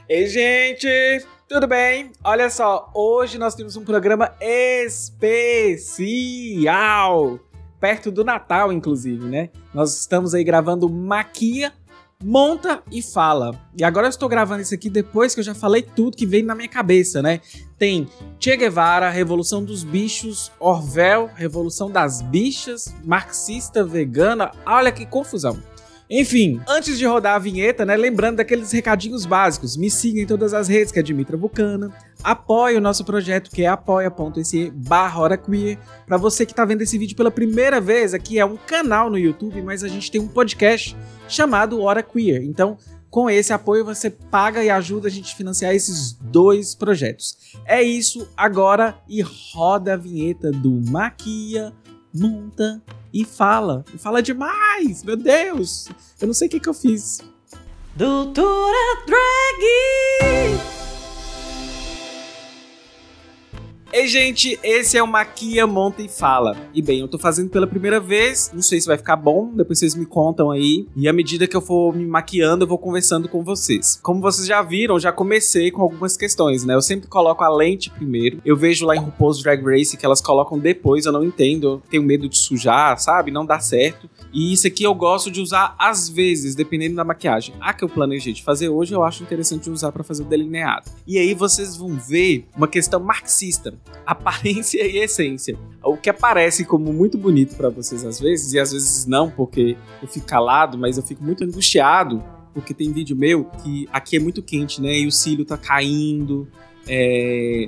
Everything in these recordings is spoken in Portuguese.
Ei, gente! Tudo bem? Olha só, hoje nós temos um programa especial, perto do Natal, inclusive, né? Nós estamos aí gravando Maquia, Monta e Fala. E agora eu estou gravando isso aqui depois que eu já falei tudo que veio na minha cabeça, né? Tem Che Guevara, Revolução dos Bichos, Orwell, Revolução das Bichas, marxista, vegana, olha que confusão. Enfim, antes de rodar a vinheta, né, lembrando daqueles recadinhos básicos, me siga em todas as redes, que é Dimitra Vulcana, apoie o nosso projeto, que é apoia.se/HoraQueer. Pra você que tá vendo esse vídeo pela primeira vez, aqui é um canal no YouTube, mas a gente tem um podcast chamado Hora Queer. Então, com esse apoio, você paga e ajuda a gente a financiar esses dois projetos. É isso, agora, e roda a vinheta do Maquia, Monta e Fala. E fala demais, meu Deus! Eu não sei o que eu fiz. Doutora Drag! Ei, gente, esse é o Maquia, Monta e Fala. E bem, eu tô fazendo pela primeira vez, não sei se vai ficar bom, depois vocês me contam aí. E à medida que eu for me maquiando, eu vou conversando com vocês. Como vocês já viram, já comecei com algumas questões, né? Eu sempre coloco a lente primeiro. Eu vejo lá em RuPaul's Drag Race que elas colocam depois, eu não entendo. Eu tenho medo de sujar, sabe? Não dá certo. E isso aqui eu gosto de usar às vezes, dependendo da maquiagem. A que eu planejei de fazer hoje, eu acho interessante usar pra fazer o delineado. E aí vocês vão ver uma questão marxista. Aparência e essência. O que aparece como muito bonito pra vocês às vezes, e às vezes não, porque eu fico calado, mas eu fico muito angustiado, porque tem vídeo meu que aqui é muito quente, né? E o cílio tá caindo.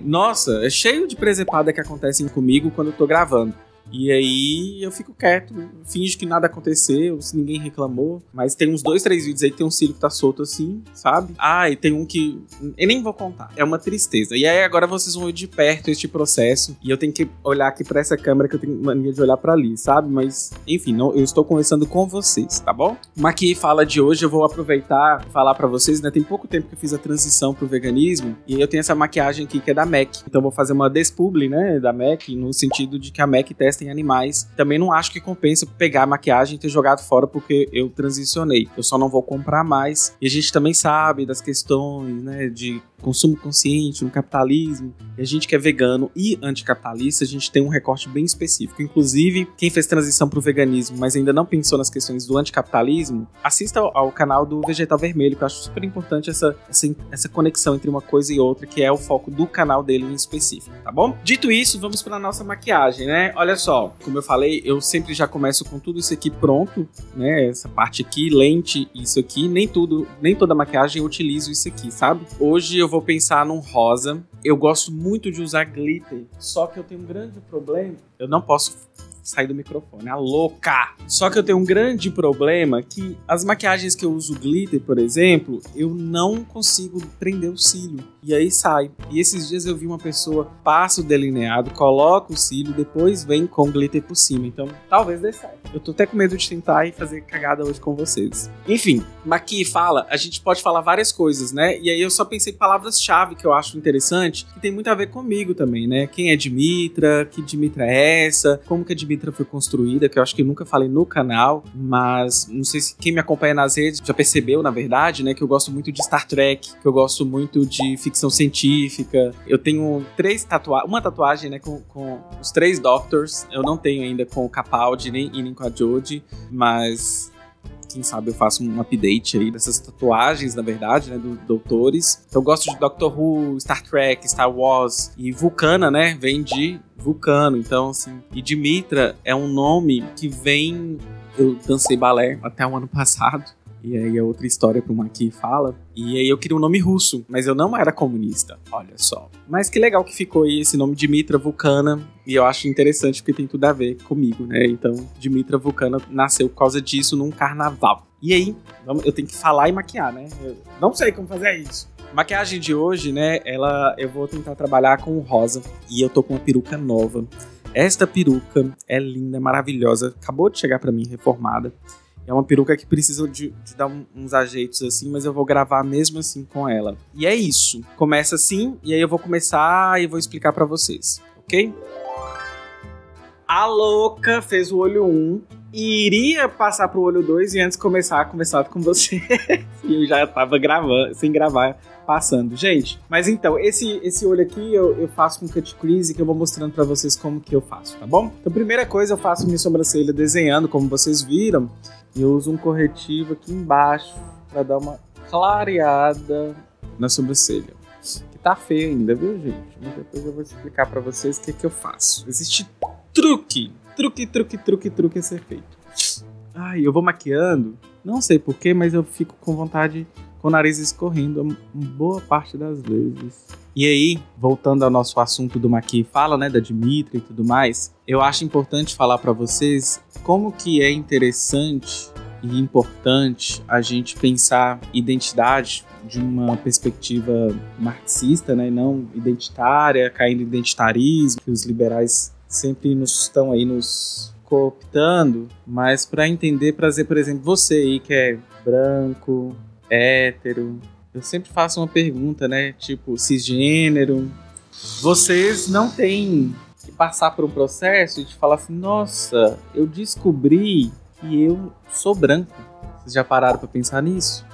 Nossa, é cheio de presepada que acontecem comigo quando eu tô gravando. E aí eu fico quieto, finge que nada aconteceu, se ninguém reclamou. Mas tem uns 2, 3 vídeos aí que tem um cílio que tá solto assim, sabe? Ah, e tem um que eu nem vou contar. É uma tristeza. E aí agora vocês vão ver de perto este processo. E eu tenho que olhar aqui pra essa câmera, que eu tenho mania de olhar pra ali, sabe? Mas, enfim, eu estou conversando com vocês, tá bom? Maquia e Fala de hoje eu vou aproveitar e falar pra vocês, né? Tem pouco tempo que eu fiz a transição pro veganismo. E aí eu tenho essa maquiagem aqui que é da MAC. Então eu vou fazer uma despubli, né? Da MAC, no sentido de que a MAC testa em animais. Também não acho que compensa pegar a maquiagem e ter jogado fora porque eu transicionei. Eu só não vou comprar mais. E a gente também sabe das questões, né, de consumo consciente no capitalismo. E a gente que é vegano e anticapitalista, a gente tem um recorte bem específico. Inclusive, quem fez transição pro veganismo, mas ainda não pensou nas questões do anticapitalismo, assista ao canal do Vegetal Vermelho, que eu acho super importante essa conexão entre uma coisa e outra, que é o foco do canal dele em específico, tá bom? Dito isso, vamos para nossa maquiagem, né? Olha só, como eu falei, eu sempre já começo com tudo isso aqui pronto, né? Essa parte aqui, lente, isso aqui, nem toda maquiagem eu utilizo isso aqui, sabe? Hoje eu vou pensar num rosa. Eu gosto muito de usar glitter, só que eu tenho um grande problema. Eu não posso sair do microfone, a louca! Só que eu tenho um grande problema que as maquiagens que eu uso glitter, por exemplo, eu não consigo prender o cílio. E aí sai. E esses dias eu vi uma pessoa passa o delineado, coloca o cílio, depois vem com glitter por cima. Então, talvez dê certo. Eu tô até com medo de tentar e fazer cagada hoje com vocês. Enfim, Maquia e Fala, a gente pode falar várias coisas, né? E aí eu só pensei em palavras-chave que eu acho interessante, que tem muito a ver comigo também, né? Quem é Dimitra? Que Dimitra é essa? Como que a Dimitra foi construída? Que eu acho que eu nunca falei no canal, mas não sei se quem me acompanha nas redes já percebeu, na verdade, né? Que eu gosto muito de Star Trek, que eu gosto muito de ficção científica. Eu tenho uma tatuagem, né, com os 3 Doctors. Eu não tenho ainda com o Capaldi nem com a Jodie, mas quem sabe eu faço um update aí dessas tatuagens, na verdade, né, dos doutores. Então eu gosto de Doctor Who, Star Trek, Star Wars e Vulcana, né, vem de vulcano. Então, assim, e Dimitra é um nome que vem... Eu dancei balé até o ano passado. E aí é outra história para uma Maquia e Fala. E aí eu queria um nome russo, mas eu não era comunista, olha só. Mas que legal que ficou aí esse nome Dimitra Vulcana. E eu acho interessante porque tem tudo a ver comigo, né? Então, Dimitra Vulcana nasceu por causa disso num carnaval. E aí, eu tenho que falar e maquiar, né? Eu não sei como fazer isso. A maquiagem de hoje, né? Eu vou tentar trabalhar com rosa. E eu tô com uma peruca nova. Esta peruca é linda, maravilhosa. Acabou de chegar para mim, reformada. É uma peruca que precisa de dar uns ajeitos assim, mas eu vou gravar mesmo assim com ela. E é isso. Começa assim, e aí eu vou começar e vou explicar pra vocês, ok? A louca fez o olho 1. iria passar pro olho 2 e antes começar a conversar com você. E eu já tava gravando, sem gravar, passando. Gente, mas então, esse olho aqui eu faço com cut crease, que eu vou mostrando pra vocês como que eu faço, tá bom? Então, primeira coisa, eu faço minha sobrancelha desenhando, como vocês viram. E eu uso um corretivo aqui embaixo pra dar uma clareada na sobrancelha. Que tá feio ainda, viu, gente? Mas depois eu vou explicar pra vocês o que eu faço. Existe truque a ser feito. Ai, eu vou maquiando, não sei porquê, mas eu fico com vontade, com o nariz escorrendo boa parte das vezes. E aí, voltando ao nosso assunto do Maqui e Fala, né, da Dimitra e tudo mais, eu acho importante falar pra vocês como que é interessante e importante a gente pensar identidade de uma perspectiva marxista, né, e não identitária, caindo em identitarismo, que os liberais sempre estão aí nos cooptando, mas para entender, para dizer, por exemplo, você aí que é branco, hétero, eu sempre faço uma pergunta, né, tipo, cisgênero, vocês não têm que passar por um processo de falar assim, nossa, eu descobri que eu sou branco. Vocês já pararam para pensar nisso?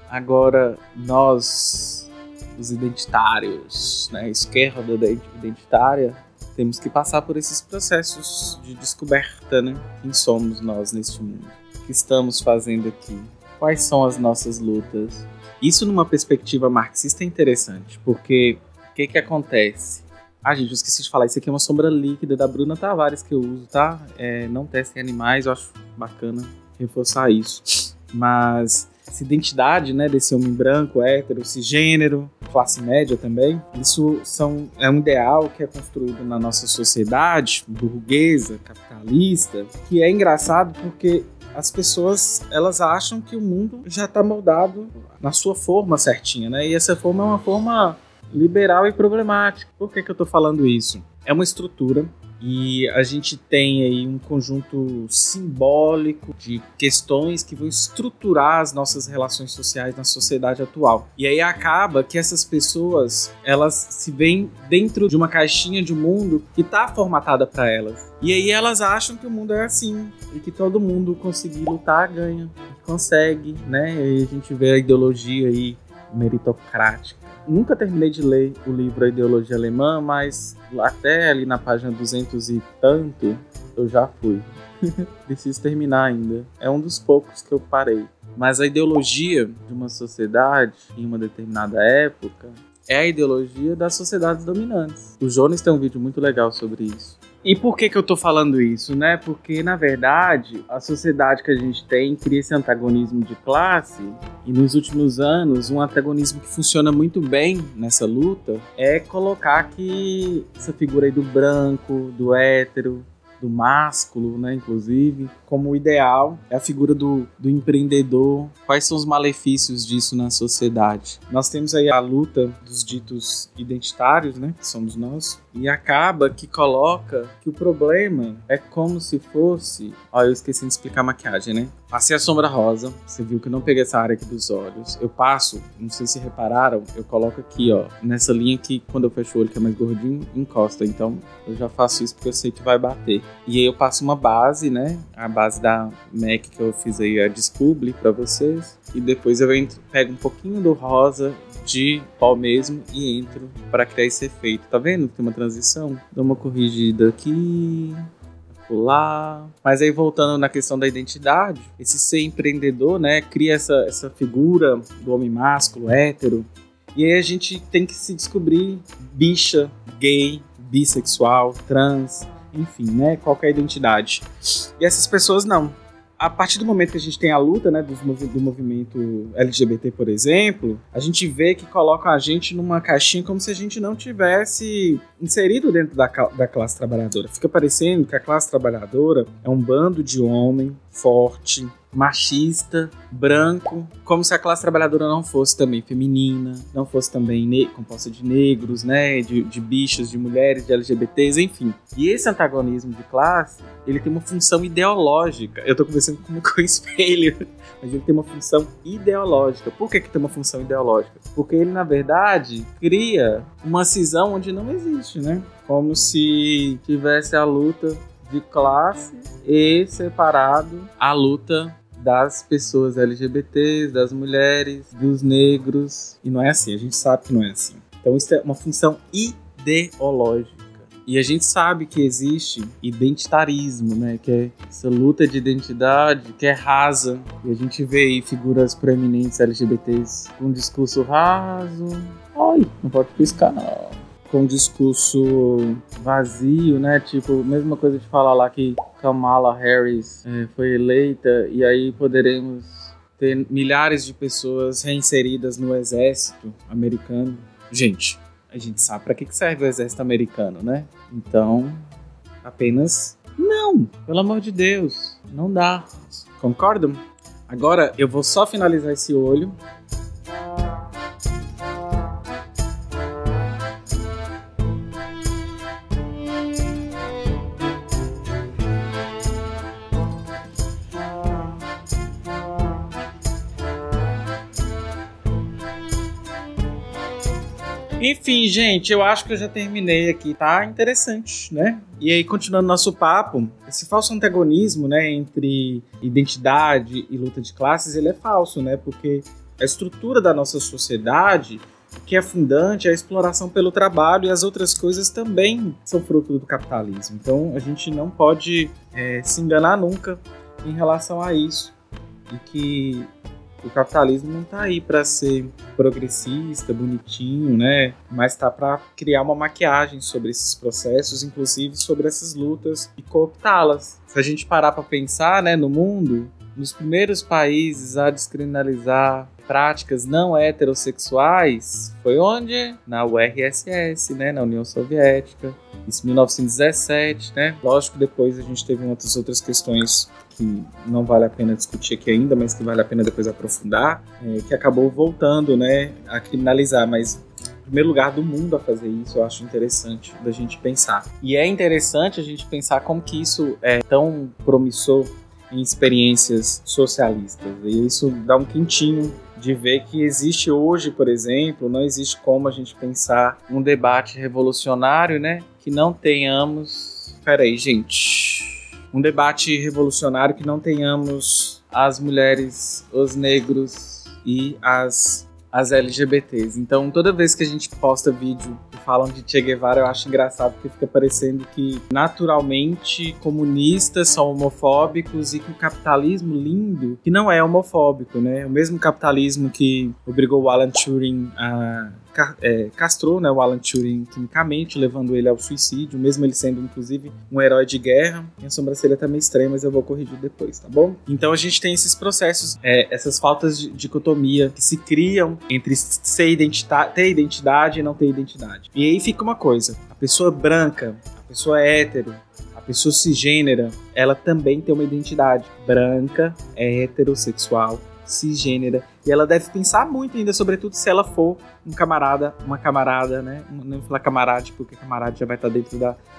Agora, nós, os identitários, né, esquerda identitária, temos que passar por esses processos de descoberta, né? Quem somos nós neste mundo? O que estamos fazendo aqui? Quais são as nossas lutas? Isso numa perspectiva marxista é interessante, porque o que acontece? Gente, eu esqueci de falar, isso aqui é uma sombra líquida da Bruna Tavares que eu uso, tá? Não testem animais, eu acho bacana reforçar isso. Mas essa identidade, né, desse homem branco, hétero, cisgênero, classe média também, isso é um ideal que é construído na nossa sociedade burguesa, capitalista, que é engraçado porque as pessoas, elas acham que o mundo já está moldado na sua forma certinha, né? E essa forma é uma forma liberal e problemática. Por que eu estou falando isso? É uma estrutura e a gente tem aí um conjunto simbólico de questões que vão estruturar as nossas relações sociais na sociedade atual. E aí acaba que essas pessoas, elas se veem dentro de uma caixinha de um mundo que está formatada para elas. E aí elas acham que o mundo é assim e que todo mundo conseguir lutar ganha, consegue, né? E aí a gente vê a ideologia aí meritocrática. Nunca terminei de ler o livro A Ideologia Alemã, mas até ali na página 200 e tanto, eu já fui. Preciso terminar ainda. É um dos poucos que eu parei. Mas a ideologia de uma sociedade, em uma determinada época, é a ideologia das sociedades dominantes. O Jonas tem um vídeo muito legal sobre isso. E por que eu tô falando isso, né? Porque, na verdade, a sociedade que a gente tem cria esse antagonismo de classe e, nos últimos anos, um antagonismo que funciona muito bem nessa luta é colocar que essa figura aí do branco, do hétero, do másculo, né, inclusive, como ideal, é a figura do empreendedor. Quais são os malefícios disso na sociedade? Nós temos aí a luta dos ditos identitários, né, que somos nós, e acaba que coloca que o problema é como se fosse... eu esqueci de explicar a maquiagem, né? Passei a sombra rosa, você viu que eu não peguei essa área aqui dos olhos. Eu passo, não sei se repararam, eu coloco aqui, nessa linha que quando eu fecho o olho, que é mais gordinho, encosta. Então, eu já faço isso porque eu sei que vai bater. E aí eu passo uma base, né? A base da MAC que eu fiz aí, a Dispubli, pra vocês. E depois eu pego um pouquinho do rosa de pó mesmo e entro para criar esse efeito. Tá vendo? Tem uma transição. Dou uma corrigida aqui... lá. Mas aí voltando na questão da identidade, esse ser empreendedor, né, cria essa figura do homem másculo, hétero, e aí a gente tem que se descobrir bicha, gay, bissexual, trans, enfim, né, qualquer identidade. E essas pessoas não. A partir do momento que a gente tem a luta, né, do movimento LGBT, por exemplo, a gente vê que colocam a gente numa caixinha como se a gente não tivesse inserido dentro da classe trabalhadora. Fica parecendo que a classe trabalhadora é um bando de homem forte, machista, branco, como se a classe trabalhadora não fosse também feminina, não fosse também composta de negros, né, de bichas, de mulheres, de LGBTs, enfim. E esse antagonismo de classe, ele tem uma função ideológica. Eu tô conversando com o espelho, mas ele tem uma função ideológica. Por que tem uma função ideológica? Porque ele, na verdade, cria uma cisão onde não existe, né? Como se tivesse a luta de classe e separado a luta das pessoas LGBTs, das mulheres, dos negros. E não é assim, a gente sabe que não é assim. Então isso é uma função ideológica. E a gente sabe que existe identitarismo, né? Que é essa luta de identidade que é rasa. E a gente vê aí figuras proeminentes LGBTs com um discurso raso. Ai, não pode piscar não. Com um discurso vazio, né? Tipo, mesma coisa de falar lá que Kamala Harris foi eleita e aí poderemos ter milhares de pessoas reinseridas no exército americano. Gente, a gente sabe para que serve o exército americano, né? Então, apenas não, pelo amor de Deus, não dá. Concordam? Agora eu vou só finalizar esse olho. Enfim, gente, eu acho que eu já terminei aqui, tá interessante, né? E aí, continuando nosso papo, esse falso antagonismo, né, entre identidade e luta de classes, ele é falso, né? Porque a estrutura da nossa sociedade, o que é fundante é a exploração pelo trabalho e as outras coisas também são fruto do capitalismo. Então, a gente não pode se enganar nunca em relação a isso. E que o capitalismo não tá aí para ser progressista, bonitinho, né? Mas tá para criar uma maquiagem sobre esses processos, inclusive sobre essas lutas e cooptá-las. Se a gente parar para pensar, né, no mundo, nos primeiros países a descriminalizar práticas não heterossexuais foi onde? Na URSS, né? Na União Soviética. Isso em 1917, né? Lógico que depois a gente teve outras questões que não vale a pena discutir aqui ainda, mas que vale a pena depois aprofundar, que acabou voltando, né, a criminalizar, mas em primeiro lugar do mundo a fazer isso, eu acho interessante da gente pensar. E é interessante a gente pensar como que isso é tão promissor em experiências socialistas, e isso dá um quentinho de ver que existe hoje, por exemplo, não existe como a gente pensar um debate revolucionário, né, que não tenhamos... Peraí, gente... Um debate revolucionário que não tenhamos as mulheres, os negros e as LGBTs. Então, toda vez que a gente posta vídeo que falam de Che Guevara, eu acho engraçado porque fica parecendo que naturalmente comunistas são homofóbicos e que o capitalismo lindo, que não é homofóbico, né? O mesmo capitalismo que obrigou o Alan Turing a... castrou, né, o Alan Turing quimicamente, levando ele ao suicídio, mesmo ele sendo, inclusive, um herói de guerra. Minha sobrancelha tá meio estranha, mas eu vou corrigir depois, tá bom? Então a gente tem esses processos, essas faltas de dicotomia que se criam entre ter identidade e não ter identidade. E aí fica uma coisa, a pessoa branca, a pessoa hétero, a pessoa cisgênera, ela também tem uma identidade branca, heterossexual, cisgênera, e ela deve pensar muito ainda, sobretudo se ela for uma camarada, né? Não vou falar camarade, porque camarada já vai estar dentro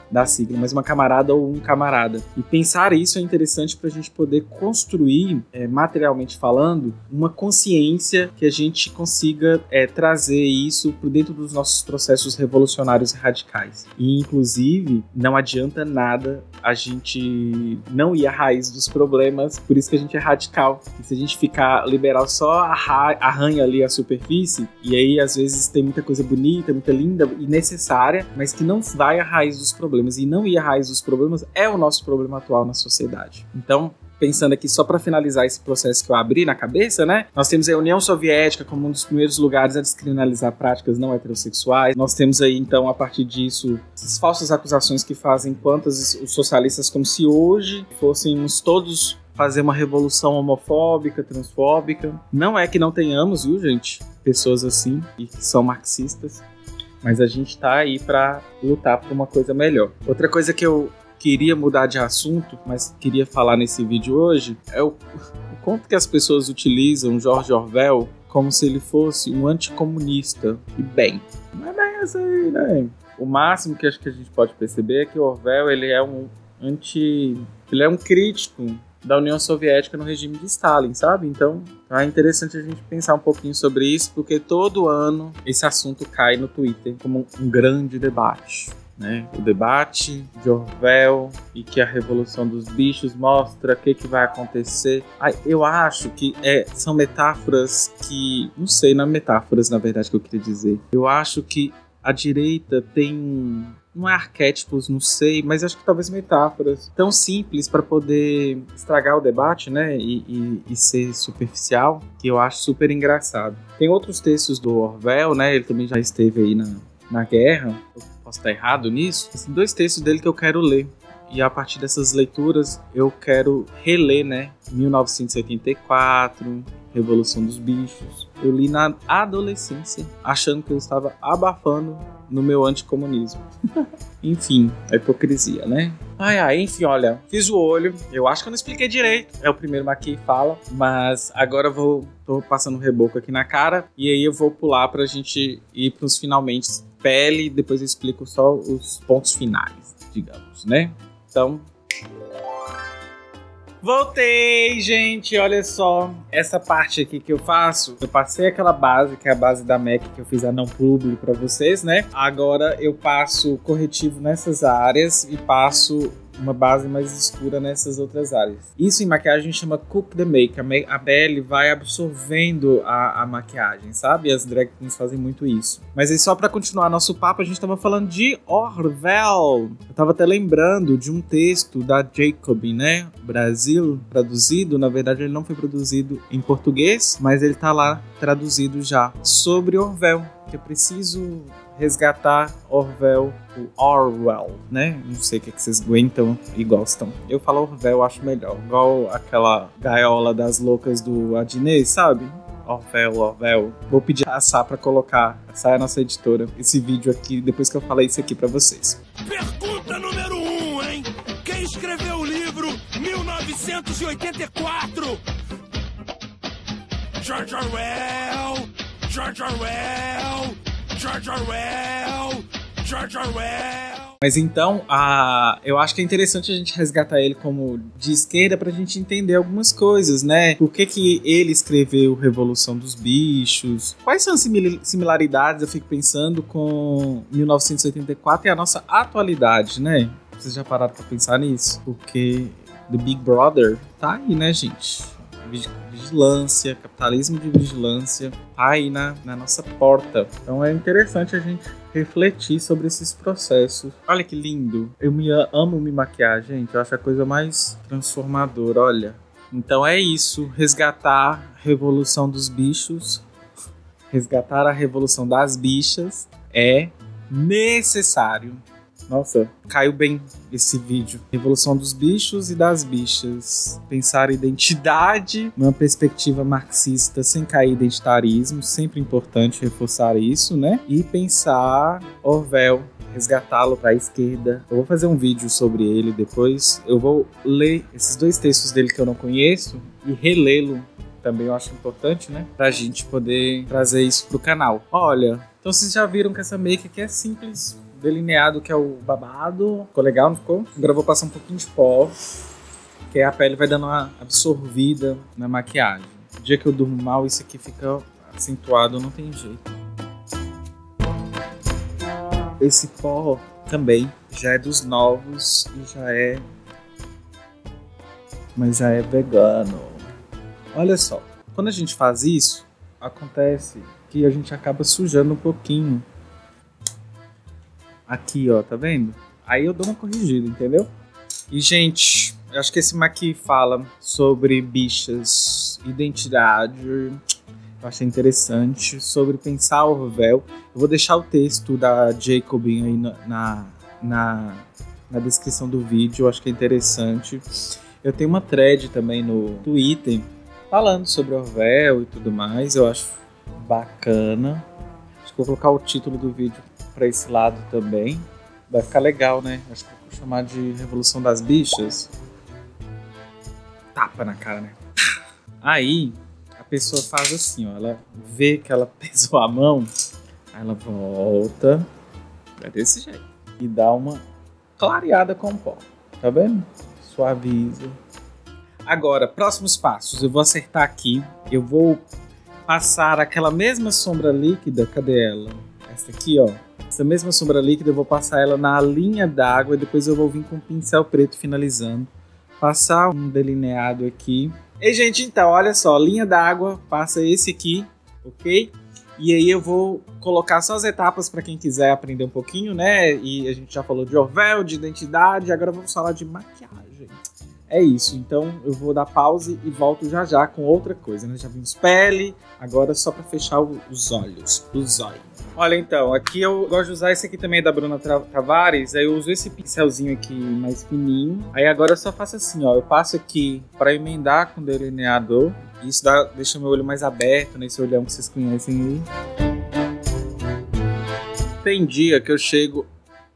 da sigla, mas uma camarada ou um camarada. E pensar isso é interessante para a gente poder construir, materialmente falando, uma consciência que a gente consiga trazer isso por dentro dos nossos processos revolucionários e radicais. E, inclusive, não adianta nada a gente não ir à raiz dos problemas, por isso que a gente é radical. E se a gente ficar liberal só arranha ali a superfície, e aí às vezes tem muita coisa bonita, muita linda e necessária, mas que não vai à raiz dos problemas, e não ir à raiz dos problemas é o nosso problema atual na sociedade. Então, pensando aqui só para finalizar esse processo que eu abri na cabeça, né? Nós temos a União Soviética como um dos primeiros lugares a descriminalizar práticas não heterossexuais. Nós temos aí, então, a partir disso, essas falsas acusações que fazem os socialistas como se hoje fôssemos todos fazer uma revolução homofóbica, transfóbica. Não é que não tenhamos, viu, gente? Pessoas assim e que são marxistas. Mas a gente tá aí para lutar por uma coisa melhor. Outra coisa que eu queria mudar de assunto, mas queria falar nesse vídeo hoje, é o quanto que as pessoas utilizam George Orwell como se ele fosse um anticomunista. E bem, não é bem assim, né? O máximo que acho que a gente pode perceber é que o Orwell, ele é um crítico da União Soviética no regime de Stalin, sabe? Então, é interessante a gente pensar um pouquinho sobre isso, porque todo ano esse assunto cai no Twitter como um grande debate. né? O debate de Orwell e que a Revolução dos Bichos mostra o que vai acontecer. Eu acho que são metáforas que... Não sei, não é metáforas, na verdade, que eu queria dizer. Eu acho que a direita tem... Não é arquétipos, não sei, mas acho que talvez metáforas tão simples para poder estragar o debate, né? E ser superficial, que eu acho super engraçado. Tem outros textos do Orwell, né? Ele também já esteve aí na guerra. Eu posso estar errado nisso. Tem 2 textos dele que eu quero ler. E a partir dessas leituras eu quero reler, né? 1984, Revolução dos Bichos. Eu li na adolescência, achando que eu estava abafando no meu anticomunismo. Enfim, a hipocrisia, né? Enfim, olha, fiz o olho. Eu acho que eu não expliquei direito. É o primeiro aqui fala, mas agora tô passando um reboco aqui na cara. E aí eu vou pular pra gente ir pros finalmente pele. Depois eu explico só os pontos finais, digamos, né? Então... Voltei, gente, olha só, essa parte aqui que eu faço, eu passei aquela base, que é a base da MAC que eu fiz a não publi pra vocês, né? Agora eu passo corretivo nessas áreas e passo uma base mais escura nessas outras áreas. Isso em maquiagem chama Cook the Make. A pele vai absorvendo a maquiagem, sabe? As drag queens fazem muito isso. Mas aí só pra continuar nosso papo, a gente tava falando de Orwell. Eu tava até lembrando de um texto da Jacobin, né? Brasil, traduzido. Na verdade, ele não foi produzido em português, mas ele tá lá traduzido já. Sobre Orwell, que eu preciso resgatar Orwell, né? Não sei o que vocês aguentam e gostam. Eu falo Orwell, acho melhor. Igual aquela gaiola das loucas do Adnet, sabe? Orwell. Vou pedir a Sá pra colocar, essa é a nossa editora, esse vídeo aqui, depois que eu falei isso aqui pra vocês. Pergunta número 1, hein? Quem escreveu o livro 1984? George Orwell! George Orwell! George Orwell! George Orwell! Mas então, eu acho que é interessante a gente resgatar ele como de esquerda pra gente entender algumas coisas, né? Por que ele escreveu Revolução dos Bichos? Quais são as similaridades, eu fico pensando, com 1984 e a nossa atualidade, né? Vocês já pararam pra pensar nisso? Porque The Big Brother tá aí, né, gente? Vigilância, capitalismo de vigilância tá aí na nossa porta. Então é interessante a gente refletir sobre esses processos. Olha que lindo. Eu amo me maquiar, gente. Eu acho a coisa mais transformadora, olha. Então é isso. Resgatar a Revolução dos Bichos. Resgatar a Revolução das Bichas é necessário. Nossa, caiu bem esse vídeo. Revolução dos Bichos e das Bichas. Pensar identidade numa perspectiva marxista sem cair em identitarismo. Sempre importante reforçar isso, né? E pensar Orwell, resgatá-lo para a esquerda. Eu vou fazer um vídeo sobre ele depois. Eu vou ler esses 2 textos dele que eu não conheço e relê-lo. Também eu acho importante, né? Pra gente poder trazer isso pro canal. Olha, então vocês já viram que essa make aqui é simples, delineado, que é o babado. Ficou legal, não ficou? Agora eu vou passar um pouquinho de pó, que aí a pele vai dando uma absorvida na maquiagem. O dia que eu durmo mal, isso aqui fica acentuado, não tem jeito. Esse pó também já é dos novos e mas já é vegano. Olha só, quando a gente faz isso, acontece que a gente acaba sujando um pouquinho. Aqui, ó, tá vendo? Aí eu dou uma corrigida, entendeu? E, gente, eu acho que esse maqui fala sobre bichas, identidade. Eu achei interessante. Sobre pensar Orwell. Eu vou deixar o texto da Jacobin aí na descrição do vídeo. Eu acho que é interessante. Eu tenho uma thread também no Twitter falando sobre Orwell e tudo mais. Eu acho bacana. Acho que vou colocar o título do vídeo pra esse lado também. Vai ficar legal, né? Acho que vou chamar de Revolução das Bichas. Tapa na cara, né? Aí a pessoa faz assim, ó. Ela vê que ela pesou a mão, aí ela volta. É desse jeito. E dá uma clareada com o pó. Tá vendo? Suaviza. Agora, próximos passos. Eu vou acertar aqui. Eu vou passar aquela mesma sombra líquida. Cadê ela? Essa aqui, ó. Essa mesma sombra líquida eu vou passar ela na linha d'água e depois eu vou vir com o pincel preto finalizando. Passar um delineado aqui. E, gente, então, olha só. Linha d'água, passa esse aqui, ok? E aí eu vou colocar só as etapas para quem quiser aprender um pouquinho, né? E a gente já falou de Orvel, de identidade, agora vamos falar de maquiagem. É isso, então eu vou dar pause e volto já já com outra coisa, né? Já vimos pele, agora só para fechar os olhos, os olhos. Olha, então, aqui eu gosto de usar esse aqui também da Bruna Tavares, aí eu uso esse pincelzinho aqui mais fininho. Aí agora eu só faço assim, ó, eu passo aqui para emendar com o delineador. Isso deixa meu olho mais aberto, nesse olhão que vocês conhecem aí. Tem dia que eu chego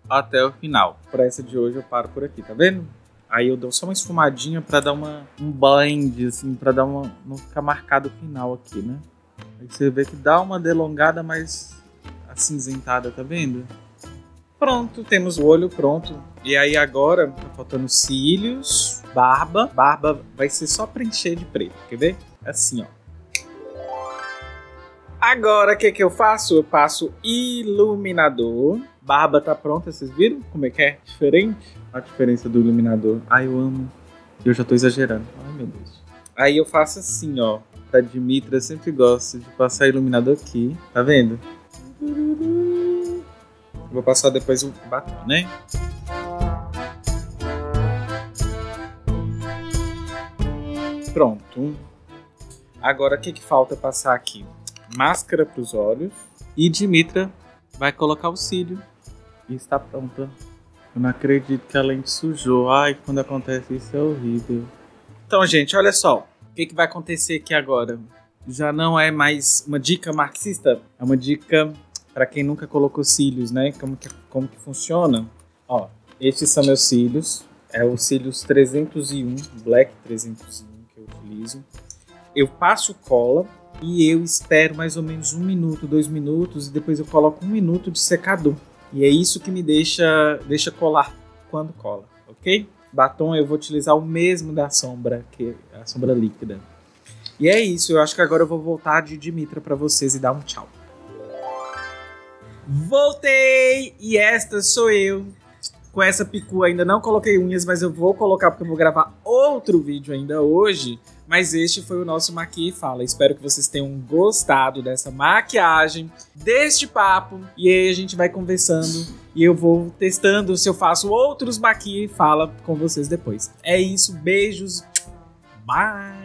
até o final. Para essa de hoje eu paro por aqui, tá vendo? Aí eu dou só uma esfumadinha pra dar um blend, assim, pra dar não ficar marcado o final aqui, né? Aí você vê que dá uma delongada mais acinzentada, tá vendo? Pronto, temos o olho pronto. E aí agora, tá faltando cílios, barba. Barba vai ser só preencher de preto, quer ver? Assim, ó. Agora, o que eu faço? Eu passo iluminador. Barba tá pronta, vocês viram como é que é? Diferente? A diferença do iluminador. Ai, eu amo. Eu já tô exagerando. Ai, meu Deus. Aí eu faço assim, ó. Pra Dimitra, eu sempre gosto de passar iluminador aqui. Tá vendo? Vou passar depois o batom, né? Pronto. Agora, o que falta passar aqui? Máscara pros olhos. E Dimitra vai colocar o cílio. E está pronta. Eu não acredito que a lente sujou. Ai, quando acontece isso é horrível. Então, gente, olha só. O que vai acontecer aqui agora? Já não é mais uma dica marxista. É uma dica para quem nunca colocou cílios, né? Como que funciona? Ó, estes são meus cílios. É o cílios 301, Black 301 que eu utilizo. Eu passo cola e eu espero mais ou menos 1 minuto, 2 minutos. E depois eu coloco 1 minuto de secador. E é isso que me deixa colar quando cola, ok? Batom eu vou utilizar o mesmo da sombra, que é a sombra líquida. E é isso, eu acho que agora eu vou voltar de Dimitra pra vocês e dar um tchau. Voltei! E esta sou eu. Com essa picu ainda não coloquei unhas, mas eu vou colocar porque eu vou gravar outro vídeo ainda hoje. Mas este foi o nosso Maquia e Fala. Espero que vocês tenham gostado dessa maquiagem, deste papo. E aí a gente vai conversando e eu vou testando se eu faço outros Maquia e Fala com vocês depois. É isso, beijos, bye!